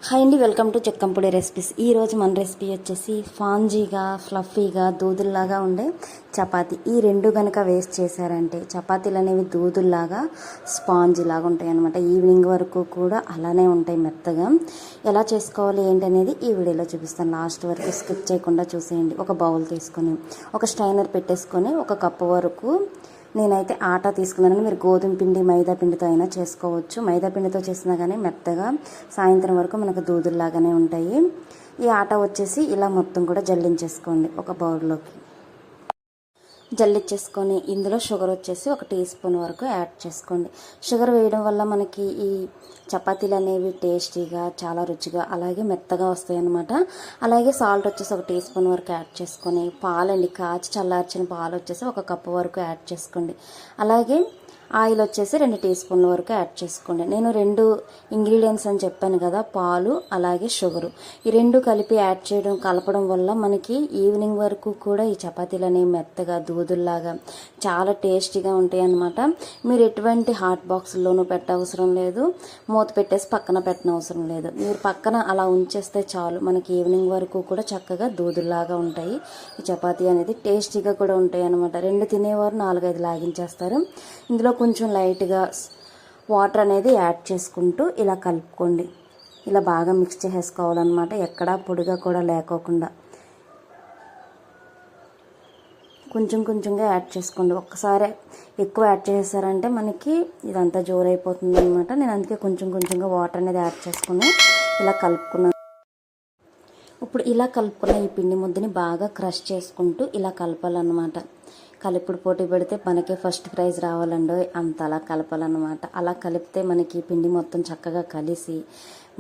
Hi అండి, welcome to చెక్కంపొడి recipes. ఈరోజు మన రెసిపీ వచ్చేసి స్పాంజీగా ఫ్లఫీగా దూదుల్లాగా ఉండే చపాతీ. ఈ రెండు కనుక వేస్ట్ చేశారంటే చపాతీలు అనేవి దూదుల్లాగా స్పాంజీలాగా ఉంటాయి అన్నమాట. ఈవినింగ్ వరకు కూడా అలానే ఉంటాయి మెత్తగా. ఎలా చేసుకోవాలి ఏంటనేది ఈ వీడియోలో చూపిస్తాను. లాస్ట్ వరకు స్కిప్ చేయకుండా చూసేయండి. ఒక బౌల్ తీసుకొని ఒక స్ట్రైనర్ పెట్టేసుకొని ఒక కప్పు వరకు నేనైతే ఆటా తీసుకున్నాను. మీరు గోధుమ పిండి మైదా పిండితో అయినా చేసుకోవచ్చు. మైదా పిండితో చేసినా కానీ మెత్తగా సాయంత్రం వరకు మనకు దూదుల్లాగానే ఉంటాయి. ఈ ఆటా వచ్చేసి ఇలా మొత్తం కూడా జల్లించేసుకోండి. ఒక బౌల్లోకి జల్లించేసుకొని ఇందులో షుగర్ వచ్చేసి 1 టీ స్పూన్ వరకు యాడ్ చేసుకోండి. షుగర్ వేయడం వల్ల మనకి ఈ చపాతీలు అనేవి టేస్టీగా చాలా రుచిగా అలాగే మెత్తగా వస్తాయి అన్నమాట. అలాగే సాల్ట్ వచ్చేసి 1 టీ స్పూన్ వరకు యాడ్ చేసుకొని పాలండి, కాచి చల్లార్చిన పాలు వచ్చేసి 1 కప్పు వరకు యాడ్ చేసుకోండి. అలాగే ఆయిల్ వచ్చేసి 2 టీ స్పూన్ల వరకు యాడ్ చేసుకోండి. నేను 2 ఇంగ్రీడియంట్స్ అని చెప్పాను కదా, పాలు అలాగే షుగరు. ఈ 2 కలిపి యాడ్ చేయడం కలపడం వల్ల మనకి ఈవినింగ్ వరకు కూడా ఈ చపాతీలు అనేవి మెత్తగా దూదుల్లాగా చాలా టేస్టీగా ఉంటాయి అన్నమాట. మీరు ఎటువంటి హాట్ బాక్స్లోనూ పెట్టవసరం లేదు, మూత పెట్టేసి పక్కన పెట్టనవసరం లేదు. మీరు పక్కన అలా ఉంచేస్తే చాలు, మనకి ఈవినింగ్ వరకు కూడా చక్కగా దూదుల్లాగా ఉంటాయి. ఈ చపాతీ అనేది టేస్టీగా కూడా ఉంటాయి అన్నమాట. 2 తినేవారు 4-5 లాగించేస్తారు. ఇందులో కొంచెం లైట్గా వాటర్ అనేది యాడ్ చేసుకుంటూ ఇలా కలుపుకోండి. ఇలా బాగా మిక్స్ చేసేసుకోవాలన్నమాట, ఎక్కడా పొడిగా కూడా లేకోకుండా. కొంచెం కొంచెంగా యాడ్ చేసుకోండి. ఒక్కసారి ఎక్కువ యాడ్ చేసేసారంటే మనకి ఇదంతా జోరైపోతుంది అనమాట. నేను అందుకే కొంచెం కొంచెంగా వాటర్ అనేది యాడ్ చేసుకుని ఇలా కలుపుకున్నాను. ఇప్పుడు ఇలా కలుపుకున్న ఈ పిండి ముద్దని బాగా క్రష్ చేసుకుంటూ ఇలా కలపాలన్నమాట. కలిపుడు పోటీ పెడితే మనకే ఫస్ట్ ప్రైజ్ రావాలండి, అంత అలా కలపాలన్నమాట. అలా కలిపితే మనకి పిండి మొత్తం చక్కగా కలిసి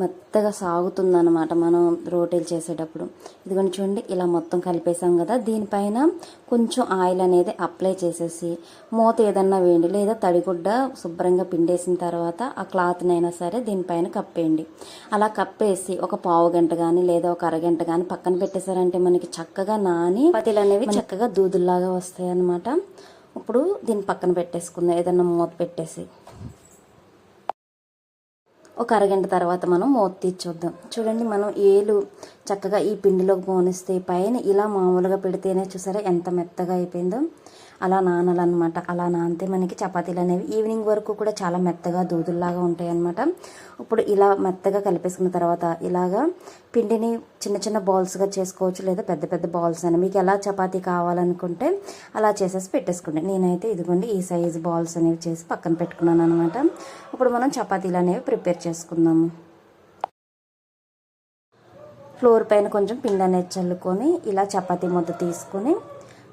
మెత్తగా సాగుతుందన్నమాట మనం రోటీలు చేసేటప్పుడు. ఇదిగోండి చూడండి, ఇలా మొత్తం కలిపేసాం కదా. దీనిపైన కొంచెం ఆయిల్ అనేది అప్లై చేసేసి మూత ఏదన్నా వేయండి, లేదా తడిగుడ్డ శుభ్రంగా పిండేసిన తర్వాత ఆ క్లాత్నైనా సరే దీనిపైన కప్పేయండి. అలా కప్పేసి ఒక పావు గంట కానీ లేదా ఒక అరగంట కానీ పక్కన పెట్టేశారంటే మనకి చక్కగా నాని చపాతీలు అనేవి చక్కగా దూదుల్లాగా వస్తాయి అన్నమాట. ఇప్పుడు దీన్ని పక్కన పెట్టేసుకుందాం, ఏదన్నా మూత పెట్టేసి. ఒక అరగంట తర్వాత మనం మూత తీసి చూద్దాం. చూడండి, మనం ఏలు చక్కగా ఈ పిండిలోకి పోనిస్తే పైన ఇలా మామూలుగా పెడితేనే చూసారా ఎంత మెత్తగా అయిపోయిందో. అలా నానాలన్నమాట. అలా నానితే మనకి చపాతీలు అనేవి ఈవినింగ్ వరకు కూడా చాలా మెత్తగా దూదుల్లాగా ఉంటాయి అన్నమాట. ఇప్పుడు ఇలా మెత్తగా కలిపేసుకున్న తర్వాత ఇలాగా పిండిని చిన్న చిన్న బాల్స్గా చేసుకోవచ్చు, లేదా పెద్ద పెద్ద బాల్స్ అని మీకు ఎలా చపాతీ కావాలనుకుంటే అలా చేసేసి పెట్టేసుకోండి. నేనైతే ఇదిగోండి ఈ సైజు బాల్స్ అనేవి చేసి పక్కన పెట్టుకున్నాను అనమాట. ఇప్పుడు మనం చపాతీలు అనేవి ప్రిపేర్ చేసుకుందాము. ఫ్లోర్ పైన కొంచెం పిండి అనేది చల్లుకొని ఇలా చపాతీ ముద్ద తీసుకొని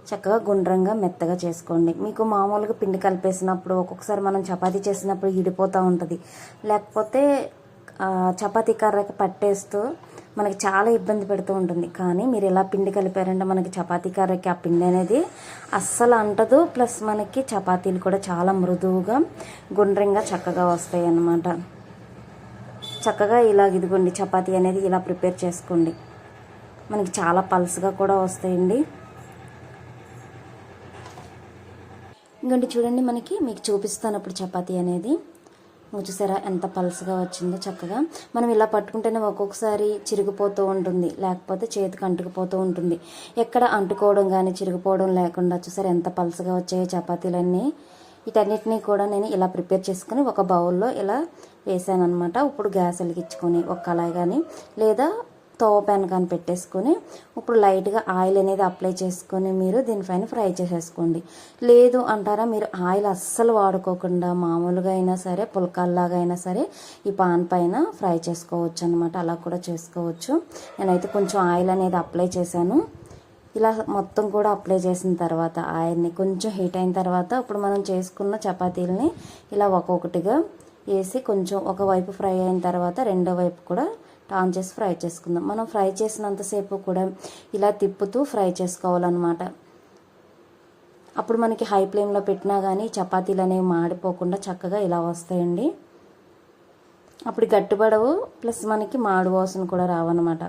చక్కగా గుండ్రంగా మెత్తగా చేసుకోండి. మీకు మామూలుగా పిండి కలిపేసినప్పుడు ఒక్కొక్కసారి మనం చపాతీ చేసినప్పుడు ఇడిపోతూ ఉంటుంది, లేకపోతే చపాతీ కర్రకి పట్టేస్తూ మనకి చాలా ఇబ్బంది పెడుతూ ఉంటుంది. కానీ మీరు ఇలా పిండి కలిపారంటే మనకి చపాతీ కర్రకి ఆ పిండి అనేది అస్సలు అంటదు. ప్లస్ మనకి చపాతీలు కూడా చాలా మృదువుగా గుండ్రంగా చక్కగా వస్తాయి అన్నమాట. చక్కగా ఇలా ఇదిగోండి చపాతీ అనేది ఇలా ప్రిపేర్ చేసుకోండి. మనకి చాలా పల్స్గా కూడా వస్తాయండి. ఇంకోటి చూడండి, మీకు చూపిస్తాను అప్పుడు చపాతీ అనేది. చూసారా ఎంత పల్స్గా వచ్చిందో చక్కగా. మనం ఇలా పట్టుకుంటేనే ఒక్కొక్కసారి చిరిగిపోతూ ఉంటుంది, లేకపోతే చేతికి అంటుకుపోతూ ఉంటుంది. ఎక్కడ అంటుకోవడం కానీ చిరిగిపోవడం లేకుండా చూసారా ఎంత పల్స్గా వచ్చాయో చపాతీలన్నీ. వీటన్నిటినీ కూడా నేను ఇలా ప్రిపేర్ చేసుకుని ఒక బౌల్లో ఇలా వేసాను అనమాట. ఇప్పుడు గ్యాస్ వెలిగించుకొని ఒక కళాయి కానీ లేదా తవ ప్యాన్ కానీ పెట్టేసుకొని ఇప్పుడు లైట్గా ఆయిల్ అనేది అప్లై చేసుకొని మీరు దీనిపైన ఫ్రై చేసేసుకోండి. లేదు అంటారా, మీరు ఆయిల్ అస్సలు వాడుకోకుండా మామూలుగా అయినా సరే పుల్కాల్లాగా అయినా సరే ఈ పాన్ పైన ఫ్రై చేసుకోవచ్చు అనమాట. అలా కూడా చేసుకోవచ్చు. నేనైతే కొంచెం ఆయిల్ అనేది అప్లై చేశాను. ఇలా మొత్తం కూడా అప్లై చేసిన తర్వాత ఆయిల్ని కొంచెం హీట్ అయిన తర్వాత ఇప్పుడు మనం చేసుకున్న చపాతీలని ఇలా ఒక్కొక్కటిగా వేసి కొంచెం ఒకవైపు ఫ్రై అయిన తర్వాత రెండో వైపు కూడా టర్న్ చేసి ఫ్రై చేసుకుందాం. మనం ఫ్రై చేసినంతసేపు కూడా ఇలా తిప్పుతూ ఫ్రై చేసుకోవాలన్నమాట. అప్పుడు మనకి హై ఫ్లేమ్లో పెట్టినా కానీ చపాతీలు అనేవి మాడిపోకుండా చక్కగా ఇలా వస్తాయండి. అప్పుడు గట్టిపడవు, ప్లస్ మనకి మాడు వాసన కూడా రావన్నమాట.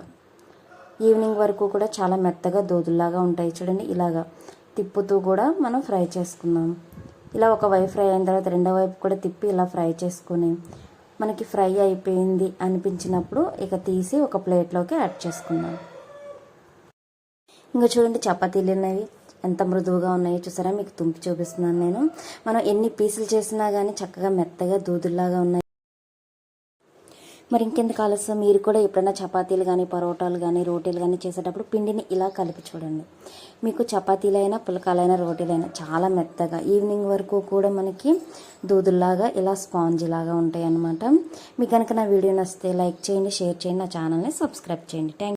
ఈవినింగ్ వరకు కూడా చాలా మెత్తగా దూదుల్లాగా ఉంటాయి. చూడండి, ఇలాగా తిప్పుతూ కూడా మనం ఫ్రై చేసుకుందాం. ఇలా ఒక వైపు ఫ్రై అయిన తర్వాత రెండో వైపు కూడా తిప్పి ఇలా ఫ్రై చేసుకొని మనకి ఫ్రై అయిపోయింది అనిపించినప్పుడు ఇక తీసి ఒక ప్లేట్లోకి యాడ్ చేసుకుందాం. ఇంకా చూడండి చపాతీలు అనేవి ఎంత మృదువుగా ఉన్నాయో చూసారా, మీకు తుంపి చూపిస్తున్నాను నేను. మనం ఎన్ని పీసులు చేసినా కానీ చక్కగా మెత్తగా దూదుల్లాగా ఉన్నాయి. మరి ఇంకెందుకు ఆలస్యం, మీరు కూడా ఎప్పుడైనా చపాతీలు కానీ పరోటాలు కానీ రోటీలు కానీ చేసేటప్పుడు పిండిని ఇలా కలిపి చూడండి. మీకు చపాతీలైనా పులకాలైనా రోటీలైనా చాలా మెత్తగా ఈవినింగ్ వరకు కూడా మనకి దూదుల్లాగా ఇలా స్పాంజీ లాగా ఉంటాయి అన్నమాట. మీకు కనుక నా వీడియో నచ్చితే లైక్ చేయండి, షేర్ చేయండి, నా ఛానల్ని సబ్స్క్రైబ్ చేయండి. థ్యాంక్